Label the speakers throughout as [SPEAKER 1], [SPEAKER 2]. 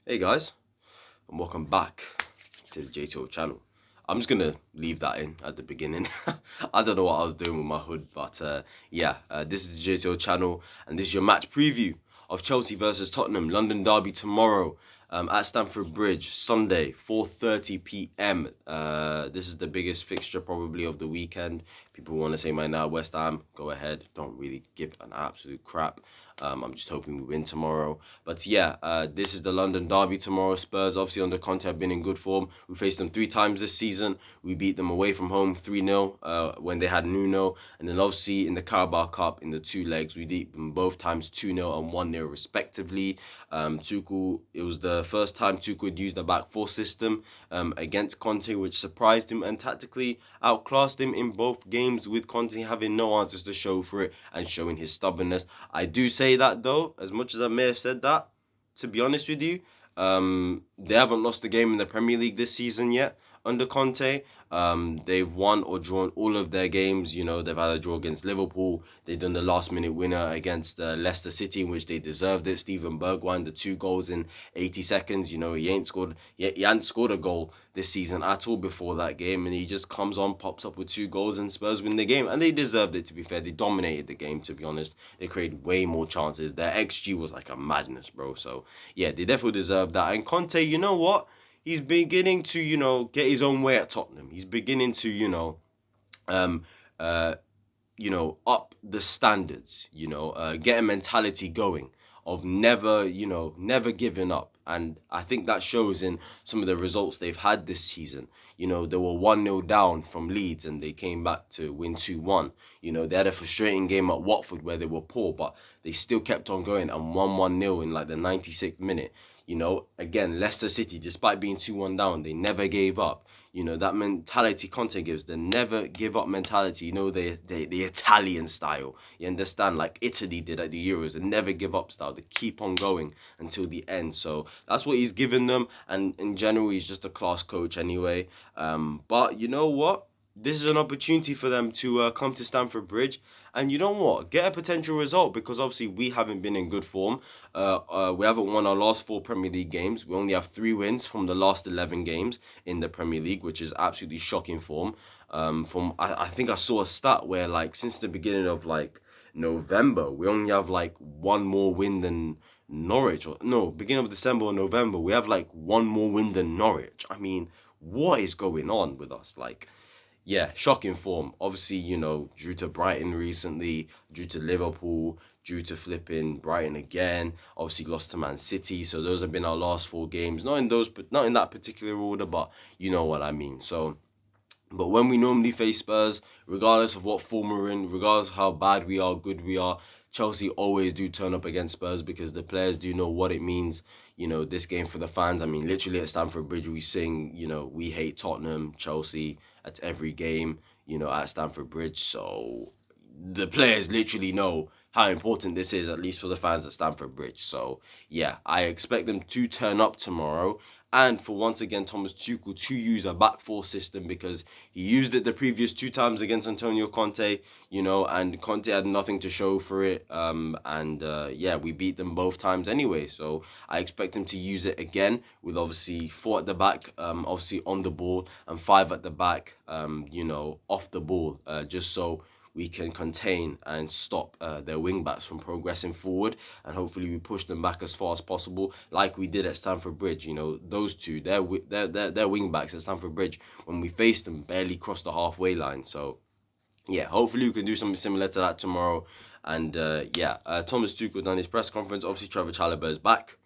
[SPEAKER 1] Hey guys, and welcome back to the JTO channel. I'm just gonna leave that in at the beginning. I don't know what I was doing with my hood, but this is the JTO channel, and this is your match preview of Chelsea versus Tottenham, London derby tomorrow at Stamford Bridge, Sunday, 4:30 p.m. This is the biggest fixture probably of the weekend. People want to say my now West Ham, go ahead. Don't really give an absolute crap. I'm just hoping we win tomorrow. But yeah, this is the London derby tomorrow. Spurs, obviously under Conte, have been in good form. We faced them 3 times this season. We beat them away from home 3-0 when they had Nuno. And then obviously in the Carabao Cup, in the 2 legs, we beat them both times 2-0 and 1-0 respectively. Tuchel, it was the first time Tuchel had used the back four system against Conte, which surprised him and tactically outclassed him in both games, with Conte having no answers to show for it and showing his stubbornness. I do say that though, as much as I may have said that, to be honest with you, they haven't lost a game in the Premier League this season yet under Conte. They've won or drawn all of their games. You know, they've had a draw against Liverpool. They've done the last minute winner against Leicester City, in which they deserved it. Steven Bergwijn, the 2 goals in 80 seconds. You know, he hadn't scored a goal this season at all before that game, and he just comes on, pops up with 2 goals, and Spurs win the game. And they deserved it, to be fair. They dominated the game, to be honest. They created way more chances. Their XG was like a madness, bro. So yeah, they definitely deserve that. And Conte, you know what? He's beginning to, get his own way at Tottenham. He's beginning to, um, uh, up the standards, get a mentality going of never, never giving up. And I think that shows in some of the results they've had this season. You know, they were 1-0 down from Leeds and they came back to win 2-1. You know, they had a frustrating game at Watford where they were poor, but they still kept on going and won 1-0 in like the 96th minute. You know, again, Leicester City, despite being 2-1 down, they never gave up. You know, that mentality Conte gives, the never give up mentality, the Italian style. You understand? Like Italy did at the Euros, the never give up style, the keep on going until the end. So that's what he's given them. And in general, he's just a class coach anyway. But you know what? This is an opportunity for them to come to Stamford Bridge and you know what? Get a potential result because obviously we haven't been in good form. We haven't won our last 4 Premier League games. We only have 3 wins from the last 11 games in the Premier League, which is absolutely shocking form. I think I saw a stat where like since the beginning of like November, we only have like one more win than Norwich. Or no, beginning of December or November, we have like one more win than Norwich. I mean, what is going on with us? Like, yeah, shocking form. Obviously, due to Brighton recently, due to Liverpool, due to flipping Brighton again. Obviously, lost to Man City. So those have been our last 4 games. Not in that particular order, but you know what I mean. So, but when we normally face Spurs, regardless of what form we're in, regardless of how bad we are, good we are, Chelsea always do turn up against Spurs because the players do know what it means. You know, this game for the fans. I mean, literally at Stamford Bridge, we sing, we hate Tottenham, Chelsea at every game, at Stamford Bridge. So the players literally know how important this is, at least for the fans at Stamford Bridge. So yeah, I expect them to turn up tomorrow. And for once again, Thomas Tuchel to use a back four system because he used it the previous 2 times against Antonio Conte, and Conte had nothing to show for it. Yeah, we beat them both times anyway. So I expect him to use it again with obviously 4 at the back, obviously on the ball, and 5 at the back, off the ball, just so we can contain and stop their wing backs from progressing forward, and hopefully we push them back as far as possible, like we did at Stamford Bridge. Those two, their wing backs at Stamford Bridge, when we faced them, barely crossed the halfway line. So yeah, hopefully we can do something similar to that tomorrow. And Thomas Tuchel done his press conference. Obviously, Trevor Chalobah is back.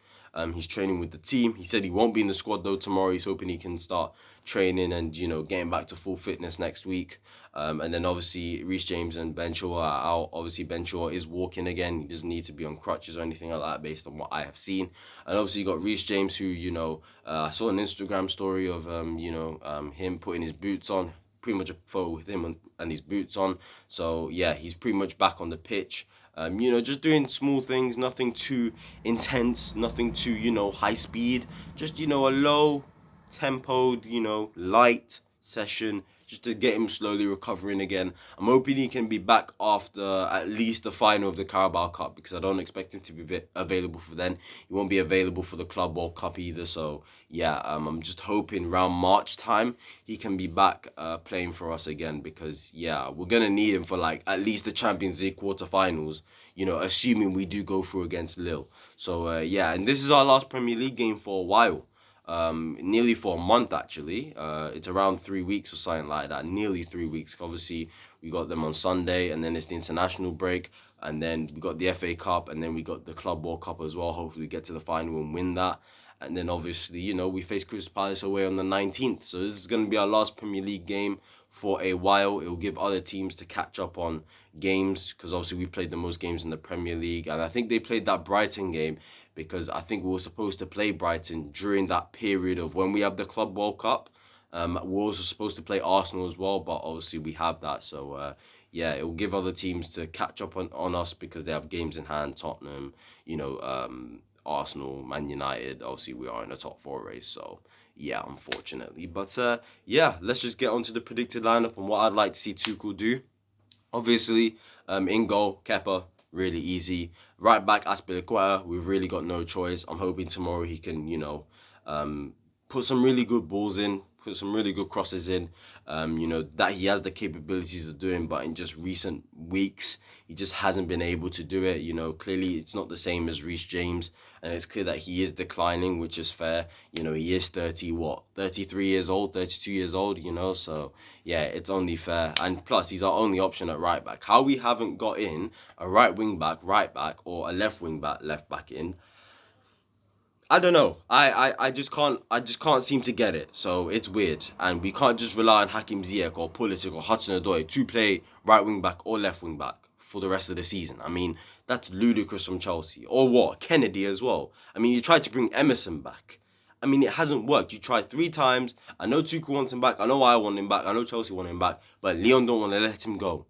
[SPEAKER 1] He's training with the team. He said he won't be in the squad though tomorrow. He's hoping he can start training and getting back to full fitness next week. And then obviously Reece James and Ben Shaw are out. Obviously Ben Shaw is walking again. He doesn't need to be on crutches or anything like that based on what I have seen. And obviously you got Reece James who I saw an Instagram story of him putting his boots on. Pretty much a photo with him and his boots on. So yeah, he's pretty much back on the pitch. Just doing small things, nothing too intense, nothing too, high speed. Just, a low tempoed, light session, just to get him slowly recovering again. I'm hoping he can be back after at least the final of the Carabao Cup, because I don't expect him to be available for then. He won't be available for the Club World Cup either. So yeah, I'm just hoping around March time he can be back playing for us again, because yeah, we're gonna need him for like at least the Champions League quarterfinals. Assuming we do go through against Lille. So yeah, and this is our last Premier League game for a while. Nearly for a month actually. It's around 3 weeks or something like that. Nearly 3 weeks. Obviously, we got them on Sunday, and then it's the international break, and then we got the FA Cup, and then we got the Club World Cup as well. Hopefully, we get to the final and win that. And then obviously, we face Crystal Palace away on the 19th. So this is going to be our last Premier League game for a while. It will give other teams to catch up on games, because obviously we played the most games in the Premier League, and I think they played that Brighton game because I think we were supposed to play Brighton during that period of when we have the Club World Cup. We're also supposed to play Arsenal as well, but obviously we have that. So yeah, it will give other teams to catch up on us, because they have games in hand. Tottenham, Arsenal, Man United. Obviously, we are in the top four race. So yeah, unfortunately. But yeah, let's just get on to the predicted lineup and what I'd like to see Tuchel do. Obviously, in goal, Kepa, really easy. Right back, Aspilicueta, we've really got no choice. I'm hoping tomorrow he can, put some really good balls in, put some really good crosses in. That he has the capabilities of doing, but in just recent weeks, he just hasn't been able to do it. Clearly it's not the same as Reece James, and it's clear that he is declining, which is fair. He is 33 years old, 32 years old, so yeah, it's only fair. And plus, he's our only option at right back. How we haven't got in a right back, or a left wing back, left back in, I don't know. I just can't seem to get it. So it's weird, and we can't just rely on Hakim Ziyech or Pulisic or Hudson-Odoi to play right wing back or left wing back for the rest of the season. I mean, that's ludicrous from Chelsea. Or what? Kennedy as well. I mean, you tried to bring Emerson back. I mean, it hasn't worked. You tried 3 times. I know Tuchel wants him back. I know I want him back. I know Chelsea want him back. But Leon don't want to let him go.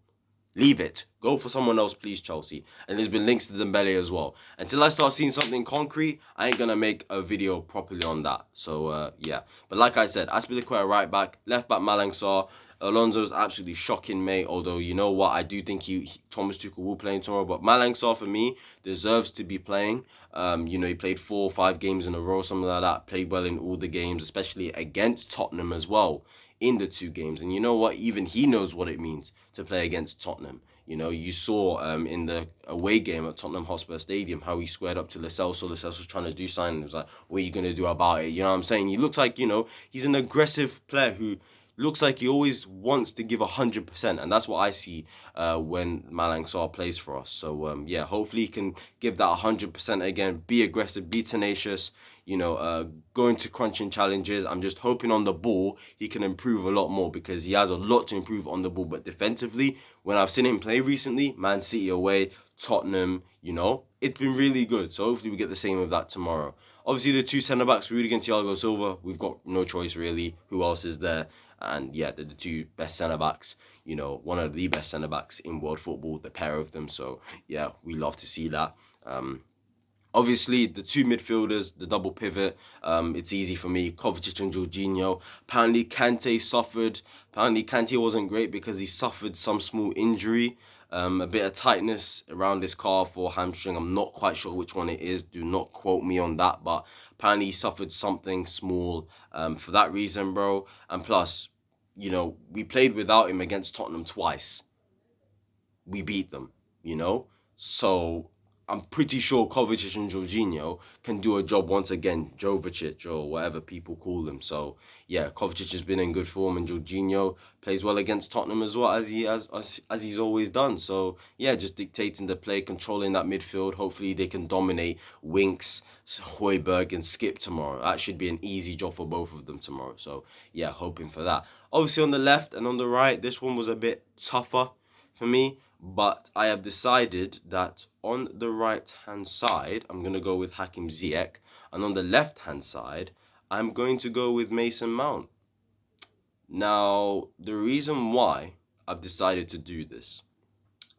[SPEAKER 1] Leave it. Go for someone else, please, Chelsea. And there's been links to Dembele as well. Until I start seeing something concrete, I ain't going to make a video properly on that. So, yeah. But like I said, Aspilicueta right back, left back Malang Sarr. Alonso's absolutely shocking, mate. Although, you know what? I do think Thomas Tuchel will play him tomorrow. But Malang Sarr, for me, deserves to be playing. He played 4 or 5 games in a row, something like that. Played well in all the games, especially against Tottenham as well in the 2 games. And you know what? Even he knows what it means to play against Tottenham. You saw in the away game at Tottenham Hotspur Stadium how he squared up to Lo Celso. Lo Celso was trying to do something. It was like, what are you going to do about it? You know what I'm saying? He looks like, he's an aggressive player who looks like he always wants to give 100%. And that's what I see when Malang Sarr plays for us. So, yeah, hopefully he can give that 100% again. Be aggressive, be tenacious. Go into crunching challenges. I'm just hoping on the ball he can improve a lot more, because he has a lot to improve on the ball. But defensively, when I've seen him play recently, Man City away, Tottenham, it's been really good. So hopefully we get the same of that tomorrow. Obviously, the 2 centre-backs, Rudiger and Thiago Silva, we've got no choice really. Who else is there? And yeah, they're the 2 best centre-backs, one of the best centre-backs in world football, the pair of them. So yeah, we love to see that. Obviously, the 2 midfielders, the double pivot, it's easy for me. Kovacic and Jorginho. Apparently, Kante suffered. Apparently, Kante wasn't great because he suffered some small injury. A bit of tightness around his calf or hamstring. I'm not quite sure which one it is. Do not quote me on that. But apparently, he suffered something small for that reason, bro. And plus, we played without him against Tottenham twice. We beat them, So I'm pretty sure Kovacic and Jorginho can do a job once again, Jovicic or whatever people call them. So yeah, Kovacic has been in good form, and Jorginho plays well against Tottenham as well, as he's always done. So yeah, just dictating the play, controlling that midfield. Hopefully they can dominate Winks, Højbjerg, and Skip tomorrow. That should be an easy job for both of them tomorrow. So yeah, hoping for that. Obviously on the left and on the right, this one was a bit tougher for me. But I have decided that on the right-hand side, I'm going to go with Hakim Ziyech. And on the left-hand side, I'm going to go with Mason Mount. Now, the reason why I've decided to do this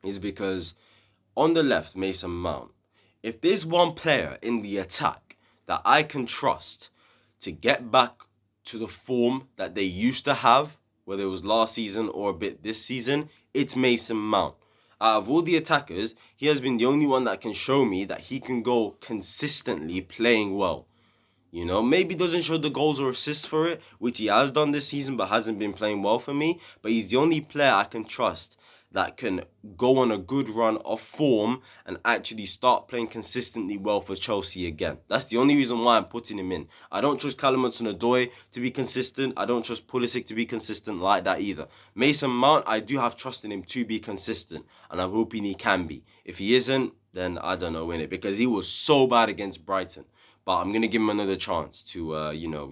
[SPEAKER 1] is because on the left, Mason Mount, if there's one player in the attack that I can trust to get back to the form that they used to have whether it was last season or a bit this season, it's Mason Mount. Out of all the attackers, he has been the only one that can show me that he can go consistently playing well. You know, maybe doesn't show the goals or assists for it, which he has done this season, but hasn't been playing well for me. But he's the only player I can trust that can go on a good run of form and actually start playing consistently well for Chelsea again. That's the only reason why I'm putting him in. I don't trust Callum Hudson-Odoi to be consistent. I don't trust Pulisic to be consistent like that either. Mason Mount, I do have trust in him to be consistent, and I'm hoping he can be. If he isn't, then I don't know, innit? Because he was so bad against Brighton. But I'm going to give him another chance to,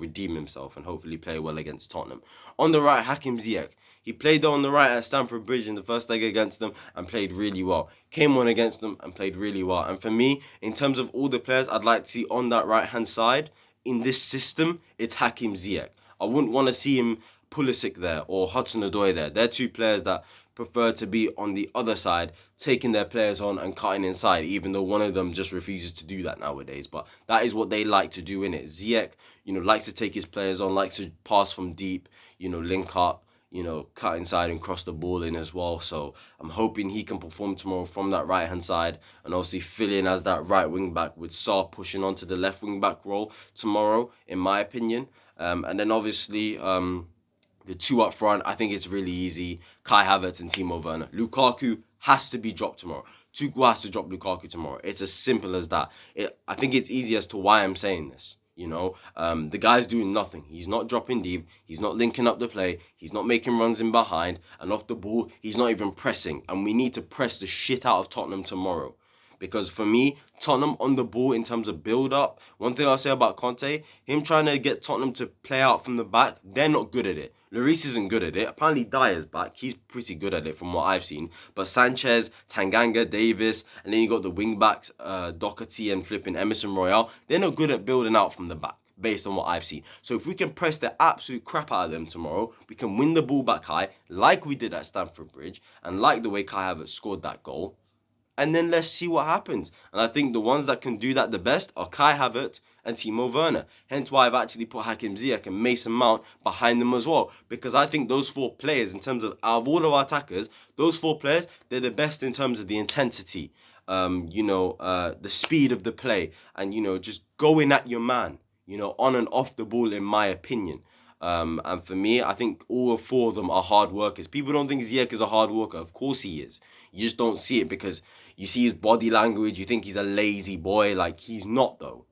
[SPEAKER 1] redeem himself and hopefully play well against Tottenham. On the right, Hakim Ziyech. He played on the right at Stamford Bridge in the first leg against them and played really well. Came on against them and played really well. And for me, in terms of all the players I'd like to see on that right-hand side, in this system, it's Hakim Ziyech. I wouldn't want to see him Pulisic there or Hudson-Odoi there. They're two players that prefer to be on the other side, taking their players on and cutting inside, even though one of them just refuses to do that nowadays. But that is what they like to do, innit? Ziyech, likes to take his players on, likes to pass from deep, link up, cut inside and cross the ball in as well. So I'm hoping he can perform tomorrow from that right-hand side and obviously fill in as that right wing-back with Sarr pushing onto the left wing-back role tomorrow, in my opinion. And then obviously, the two up front, I think it's really easy. Kai Havertz and Timo Werner. Lukaku has to be dropped tomorrow. Tuchel has to drop Lukaku tomorrow. It's as simple as that. I think it's easy as to why I'm saying this. The guy's doing nothing. He's not dropping deep. He's not linking up the play. He's not making runs in behind. And off the ball, he's not even pressing. And we need to press the shit out of Tottenham tomorrow. Because for me, Tottenham on the ball in terms of build-up, one thing I'll say about Conte, him trying to get Tottenham to play out from the back, they're not good at it. Lloris isn't good at it. Apparently Dyer's back. He's pretty good at it from what I've seen. But Sanchez, Tanganga, Davis, and then you got the wing-backs, Doherty and flipping Emerson Royale, they're not good at building out from the back, based on what I've seen. So if we can press the absolute crap out of them tomorrow, we can win the ball back high, like we did at Stamford Bridge, and like the way Kai Havertz scored that goal. And then let's see what happens. And I think the ones that can do that the best are Kai Havertz and Timo Werner. Hence why I've actually put Hakim Ziyech and Mason Mount behind them as well. Because I think those four players, in terms of, out of all of our attackers, those four players, they're the best in terms of the intensity, the speed of the play, and, just going at your man, on and off the ball, in my opinion. And for me, I think all four of them are hard workers. People don't think Ziyech is a hard worker. Of course he is. You just don't see it because you see his body language. You think he's a lazy boy. Like, he's not, though.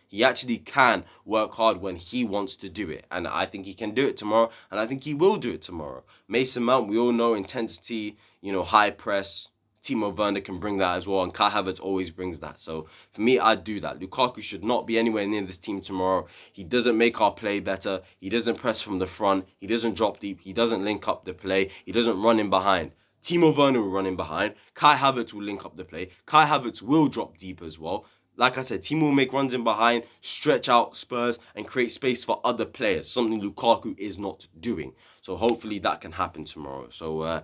[SPEAKER 1] He actually can work hard when he wants to do it. And I think he can do it tomorrow. And I think he will do it tomorrow. Mason Mount, we all know intensity, high press. Timo Werner can bring that as well, and Kai Havertz always brings that. So for me, I'd do that. Lukaku should not be anywhere near this team tomorrow. He doesn't make our play better. He doesn't press from the front. He doesn't drop deep. He doesn't link up the play. He doesn't run in behind. Timo Werner will run in behind. Kai Havertz will link up the play. Kai Havertz will drop deep as well. Like I said, Timo will make runs in behind, stretch out Spurs, and create space for other players, something Lukaku is not doing. So hopefully that can happen tomorrow. So,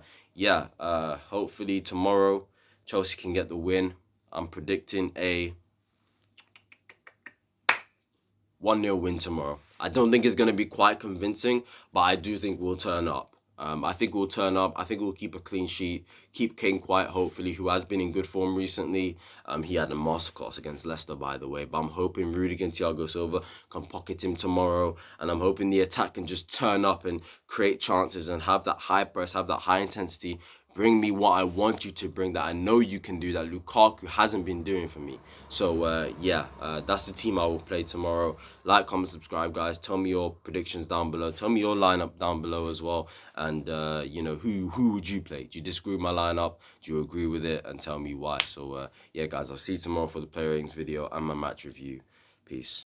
[SPEAKER 1] hopefully tomorrow Chelsea can get the win. I'm predicting a 1-0 win tomorrow. I don't think it's going to be quite convincing, but I do think we'll turn up. I think we'll turn up. I think we'll keep a clean sheet. Keep Kane quiet, hopefully, who has been in good form recently. He had a masterclass against Leicester, by the way. But I'm hoping Rudiger and Thiago Silva can pocket him tomorrow. And I'm hoping the attack can just turn up and create chances and have that high press, have that high intensity. Bring me what I want you to bring, that I know you can do, that Lukaku hasn't been doing for me. So, that's the team I will play tomorrow. Like, comment, subscribe, guys. Tell me your predictions down below. Tell me your lineup down below as well. And, who would you play? Do you disagree with my lineup? Do you agree with it? And tell me why. So, guys, I'll see you tomorrow for the player ratings video and my match review. Peace.